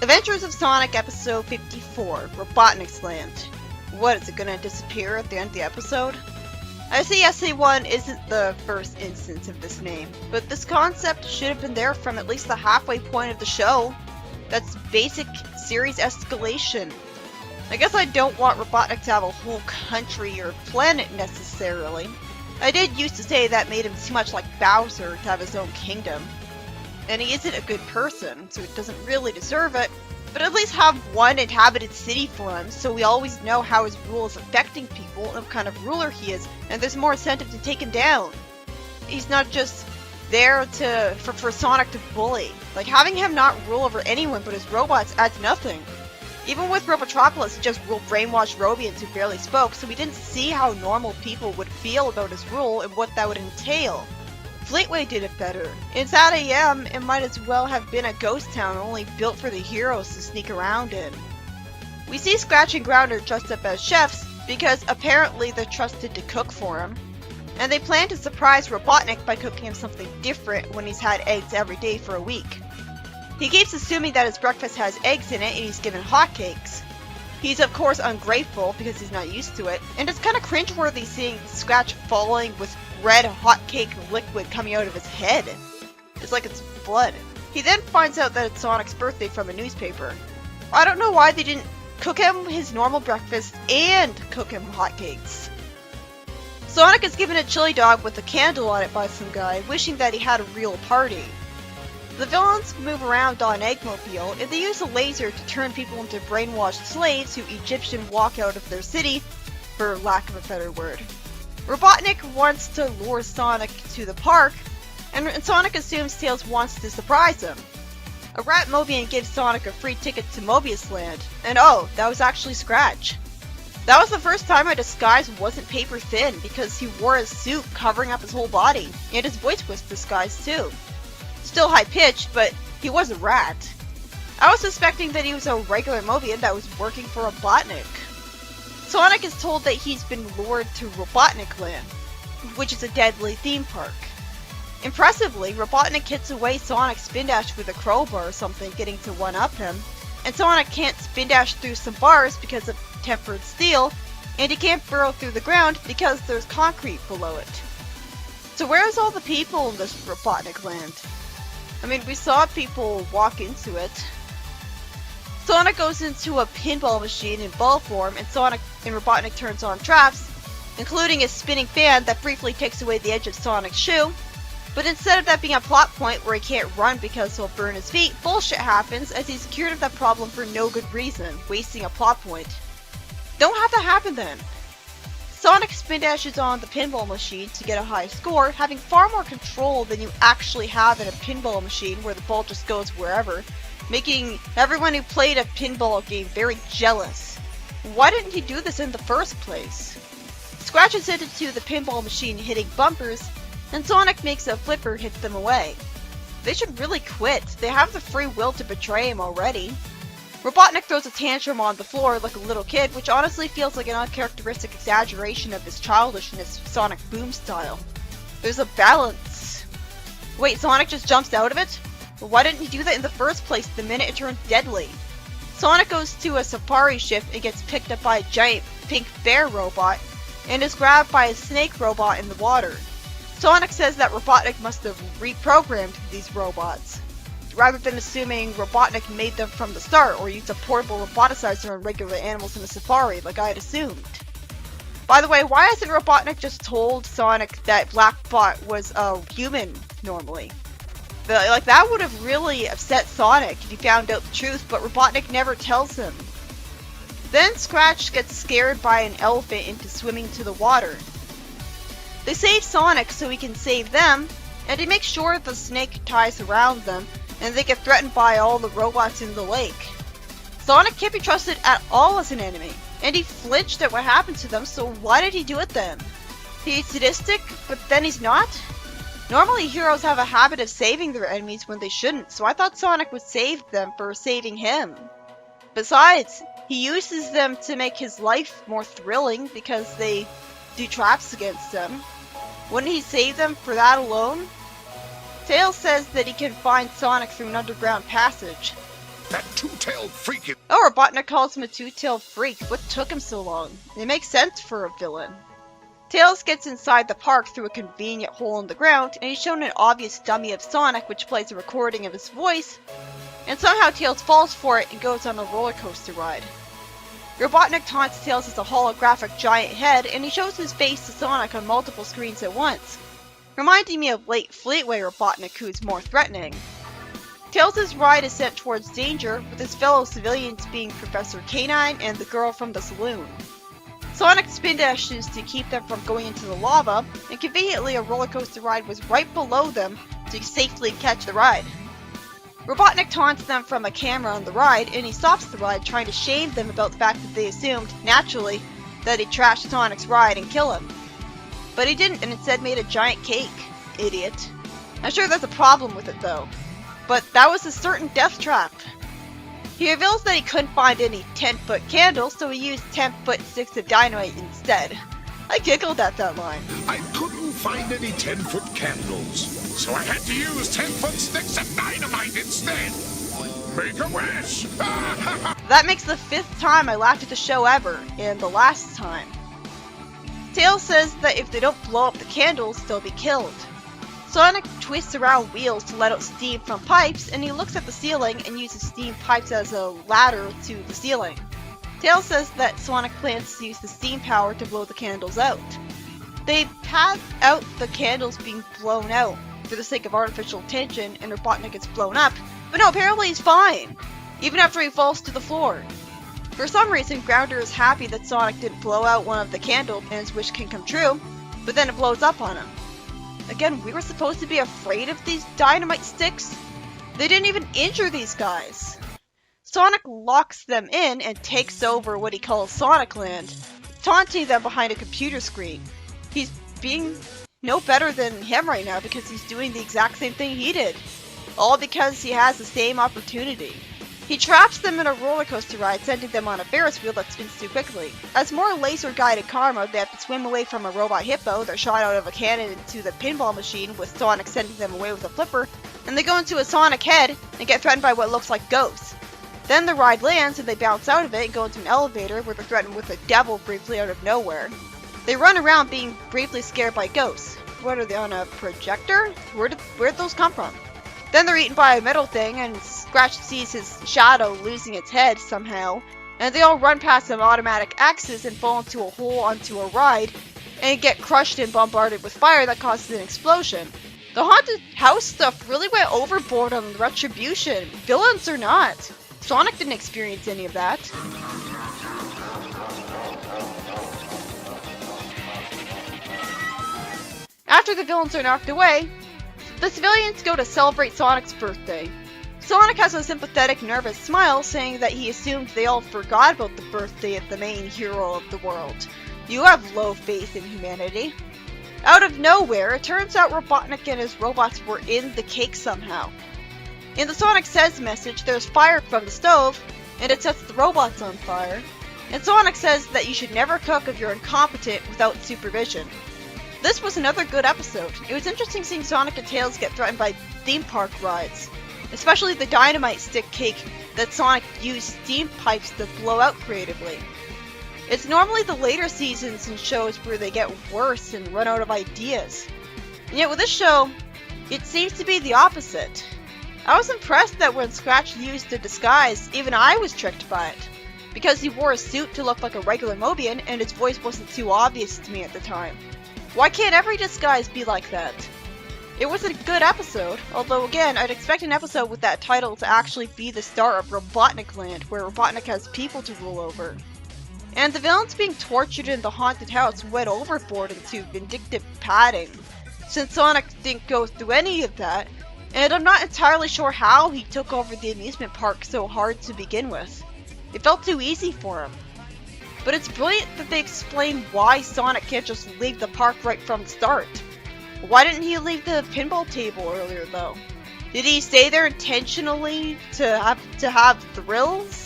Adventures of Sonic Episode 54, Robotnikland. What, is it gonna disappear at the end of the episode? I see SA1 isn't the first instance of this name, but this concept should have been there from at least the halfway point of the show. That's basic series escalation. I guess I don't want Robotnik to have a whole country or planet necessarily. I did used to say that made him too much like Bowser to have his own kingdom. And he isn't a good person, so he doesn't really deserve it. But at least have one inhabited city for him, so we always know how his rule is affecting people and what kind of ruler he is, and there's more incentive to take him down. He's not just there for Sonic to bully. Like, having him not rule over anyone but his robots adds nothing. Even with Robotropolis, he just brainwashed Robians who barely spoke, so we didn't see how normal people would feel about his rule and what that would entail. Fleetway did it better. In Sad AM, it might as well have been a ghost town only built for the heroes to sneak around in. We see Scratch and Grounder dressed up as chefs because apparently they're trusted to cook for him. And they plan to surprise Robotnik by cooking him something different when he's had eggs every day for a week. He keeps assuming that his breakfast has eggs in it and he's given hotcakes. He's of course ungrateful because he's not used to it, and it's kind of cringeworthy seeing Scratch falling with red hotcake liquid coming out of his head. It's like it's blood. He then finds out that it's Sonic's birthday from a newspaper. I don't know why they didn't cook him his normal breakfast and cook him hotcakes. Sonic is given a chili dog with a candle on it by some guy, wishing that he had a real party. The villains move around on Eggmobile, and they use a laser to turn people into brainwashed slaves who Egyptian walk out of their city, for lack of a better word. Robotnik wants to lure Sonic to the park, and Sonic assumes Tails wants to surprise him. A rat Mobian gives Sonic a free ticket to Mobius Land, and oh, that was actually Scratch. That was the first time my disguise wasn't paper thin, because he wore a suit covering up his whole body, and his voice was disguised too. Still high-pitched, but he was a rat. I was suspecting that he was a regular Mobian that was working for Robotnik. Sonic is told that he's been lured to Robotnikland, which is a deadly theme park. Impressively, Robotnik hits away Sonic's spin dash with a crowbar or something, getting to one-up him, and Sonic can't spin dash through some bars because of tempered steel, and he can't burrow through the ground because there's concrete below it. So where's all the people in this Robotnikland? I mean, we saw people walk into it. Sonic goes into a pinball machine in ball form, and Sonic and Robotnik turns on traps, including a spinning fan that briefly takes away the edge of Sonic's shoe. But instead of that being a plot point where he can't run because he'll burn his feet, bullshit happens as he's cured of that problem for no good reason, wasting a plot point. Don't have that happen then. Sonic spin dashes on the pinball machine to get a high score, having far more control than you actually have in a pinball machine where the ball just goes wherever, making everyone who played a pinball game very jealous. Why didn't he do this in the first place? Scratch is headed to the pinball machine hitting bumpers, and Sonic makes a flipper hit them away. They should really quit. They have the free will to betray him already. Robotnik throws a tantrum on the floor like a little kid, which honestly feels like an uncharacteristic exaggeration of his childishness Sonic Boom style. There's a balance. Wait, Sonic just jumps out of it? Well, why didn't he do that in the first place the minute it turned deadly? Sonic goes to a safari ship and gets picked up by a giant pink bear robot, and is grabbed by a snake robot in the water. Sonic says that Robotnik must have reprogrammed these robots, rather than assuming Robotnik made them from the start or used a portable roboticizer on regular animals in a safari like I had assumed. By the way, why hasn't Robotnik just told Sonic that Blackbot was a human normally? Like, that would have really upset Sonic if he found out the truth, but Robotnik never tells him. Then Scratch gets scared by an elephant into swimming to the water. They save Sonic so he can save them, and he makes sure the snake ties around them, and they get threatened by all the robots in the lake. Sonic can't be trusted at all as an enemy, and he flinched at what happened to them, so why did he do it then? He's sadistic, but then he's not? Normally heroes have a habit of saving their enemies when they shouldn't, so I thought Sonic would save them for saving him. Besides, he uses them to make his life more thrilling because they do traps against him. Wouldn't he save them for that alone? Tails says that he can find Sonic through an underground passage. That two-tailed freak is... Oh, Robotnik calls him a two-tailed freak. What took him so long? It makes sense for a villain. Tails gets inside the park through a convenient hole in the ground, and he's shown an obvious dummy of Sonic which plays a recording of his voice, and somehow Tails falls for it and goes on a roller coaster ride. Robotnik taunts Tails as a holographic giant head, and he shows his face to Sonic on multiple screens at once, reminding me of late Fleetway Robotnik, who's more threatening. Tails' ride is sent towards danger, with his fellow civilians being Professor K9 and the girl from the saloon. Sonic spin dashes to keep them from going into the lava, and conveniently a roller coaster ride was right below them to safely catch the ride. Robotnik taunts them from a camera on the ride, and he stops the ride, trying to shame them about the fact that they assumed, naturally, that he trashed Sonic's ride and kill him. But he didn't, and instead made a giant cake. Idiot. I'm sure there's a problem with it though. But that was a certain death trap. He reveals that he couldn't find any 10-foot candles, so he used 10-foot sticks of dynamite instead. I giggled at that line. I couldn't find any 10-foot candles, so I had to use 10-foot sticks of dynamite instead. Make a wish! That makes the 5th time I laughed at the show ever, and the last time. Tails says that if they don't blow up the candles, they'll be killed. Sonic twists around wheels to let out steam from pipes, and he looks at the ceiling and uses steam pipes as a ladder to the ceiling. Tails says that Sonic plans to use the steam power to blow the candles out. They pad out the candles being blown out for the sake of artificial tension, and Robotnik gets blown up, but no, apparently he's fine, even after he falls to the floor. For some reason, Grounder is happy that Sonic didn't blow out one of the candles and his wish can come true, but then it blows up on him. Again, we were supposed to be afraid of these dynamite sticks? They didn't even injure these guys. Sonic locks them in and takes over what he calls Sonicland, taunting them behind a computer screen. He's being no better than him right now because he's doing the exact same thing he did. All because he has the same opportunity. He traps them in a roller coaster ride, sending them on a Ferris wheel that spins too quickly. As more laser-guided karma, they have to swim away from a robot hippo. They're shot out of a cannon into the pinball machine, with Sonic sending them away with a flipper. And they go into a Sonic head and get threatened by what looks like ghosts. Then the ride lands and they bounce out of it and go into an elevator where they're threatened with a devil briefly out of nowhere. They run around being briefly scared by ghosts. What are they, on a projector? Where'd those come from? Then they're eaten by a metal thing, and Scratch sees his shadow losing its head somehow, and they all run past some automatic axes and fall into a hole onto a ride, and get crushed and bombarded with fire that causes an explosion. The haunted house stuff really went overboard on Retribution, villains or not. Sonic didn't experience any of that. After the villains are knocked away, the civilians go to celebrate Sonic's birthday. Sonic has a sympathetic, nervous smile, saying that he assumed they all forgot about the birthday of the main hero of the world. You have low faith in humanity. Out of nowhere, it turns out Robotnik and his robots were in the cake somehow. In the Sonic Says message, there's fire from the stove, and it sets the robots on fire. And Sonic says that you should never cook if you're incompetent without supervision. This was another good episode. It was interesting seeing Sonic and Tails get threatened by theme park rides, especially the dynamite stick cake that Sonic used steam pipes to blow out creatively. It's normally the later seasons and shows where they get worse and run out of ideas. And yet with this show, it seems to be the opposite. I was impressed that when Scratch used a disguise, even I was tricked by it, because he wore a suit to look like a regular Mobian and his voice wasn't too obvious to me at the time. Why can't every disguise be like that? It was a good episode, although again, I'd expect an episode with that title to actually be the start of Robotnikland, where Robotnik has people to rule over. And the villains being tortured in the haunted house went overboard into vindictive padding, since Sonic didn't go through any of that, and I'm not entirely sure how he took over the amusement park so hard to begin with. It felt too easy for him. But it's brilliant that they explain why Sonic can't just leave the park right from the start. Why didn't he leave the pinball table earlier though? Did he stay there intentionally to have thrills?